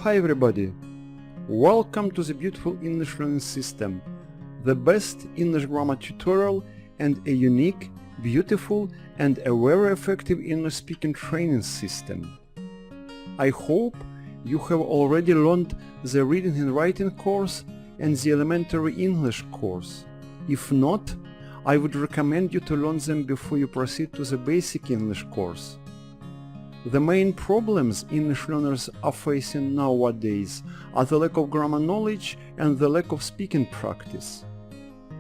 Hi everybody! Welcome to the Beautiful English Learning System, the best English grammar tutorial and a unique, beautiful and a very effective English speaking training system. I hope you have already learned the reading and writing course and the elementary English course. If not, I would recommend you to learn them before you proceed to the basic English course. The main problems English learners are facing nowadays are the lack of grammar knowledge and the lack of speaking practice.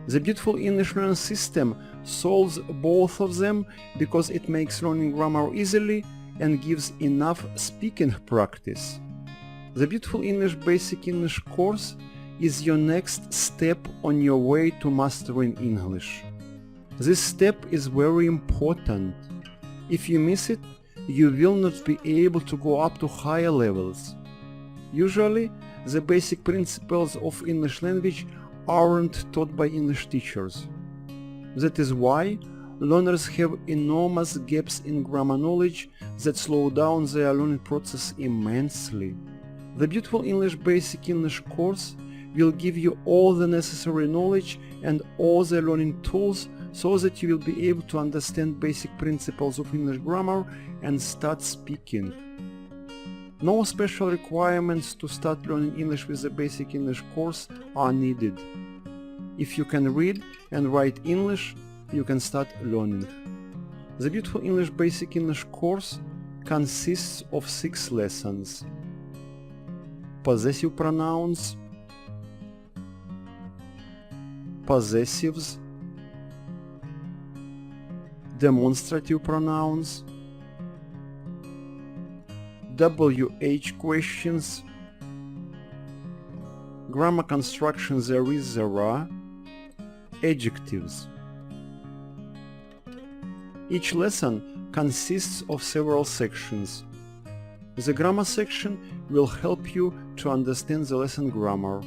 The Beautiful English Learning System solves both of them because it makes learning grammar easily and gives enough speaking practice. The Beautiful English Basic English course is your next step on your way to mastering English. This step is very important. If you miss it, you will not be able to go up to higher levels. Usually, the basic principles of English language aren't taught by English teachers. That is why learners have enormous gaps in grammar knowledge that slow down their learning process immensely. The Beautiful English Basic English course will give you all the necessary knowledge and all the learning tools so that you will be able to understand basic principles of English grammar and start speaking. No special requirements to start learning English with the Basic English course are needed. If you can read and write English, you can start learning. The Beautiful English Basic English course consists of 6 lessons: possessive pronouns, possessives, demonstrative pronouns, WH questions, grammar construction there is, there are, adjectives. Each lesson consists of several sections. The grammar section will help you to understand the lesson grammar.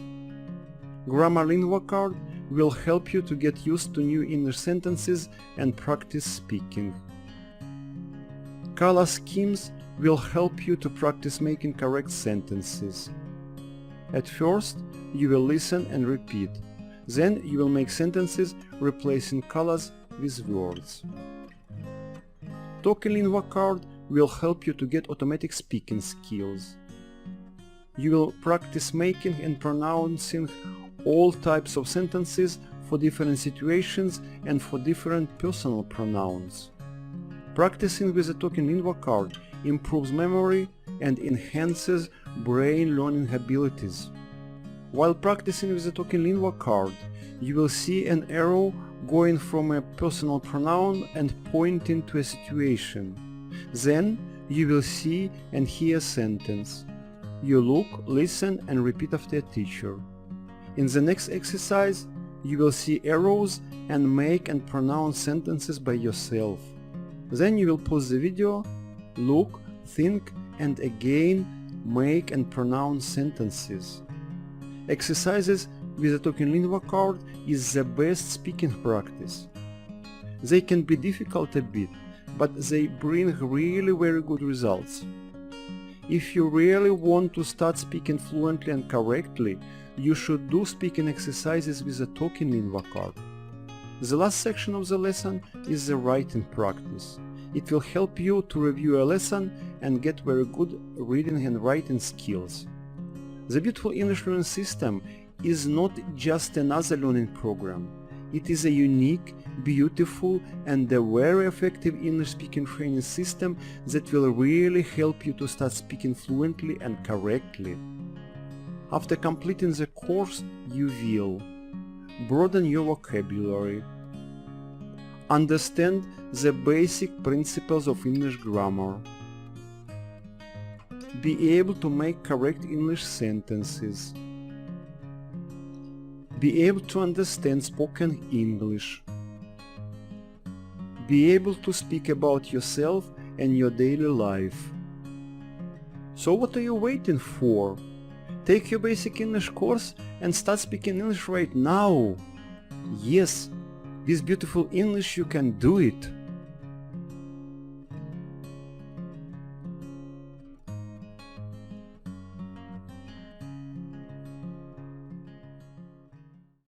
Grammar Lingua card will help you to get used to new English sentences and practice speaking. Color schemes will help you to practice making correct sentences. At first, you will listen and repeat. Then you will make sentences replacing colors with words. Talking Lingua card will help you to get automatic speaking skills. You will practice making and pronouncing all types of sentences for different situations and for different personal pronouns. Practicing with the Talking Lingua card improves memory and enhances brain learning abilities. While practicing with the Talking Lingua card, you will see an arrow going from a personal pronoun and pointing to a situation. Then you will see and hear a sentence. You look, listen and repeat after a teacher. In the next exercise, you will see arrows and make and pronounce sentences by yourself. Then you will pause the video, look, think and again make and pronounce sentences. Exercises with the Talking Lingua card is the best speaking practice. They can be difficult a bit, but they bring really very good results. If you really want to start speaking fluently and correctly, you should do speaking exercises with the Talking Lingua card. The last section of the lesson is the writing practice. It will help you to review a lesson and get very good reading and writing skills. The Beautiful English Learning System is not just another learning program. It is a unique, beautiful and a very effective English speaking training system that will really help you to start speaking fluently and correctly. After completing the course, you will broaden your vocabulary, understand the basic principles of English grammar, be able to make correct English sentences, be able to understand spoken English, be able to speak about yourself and your daily life. So what are you waiting for? Take your Basic English course and start speaking English right now. Yes, with Beautiful English you can do it.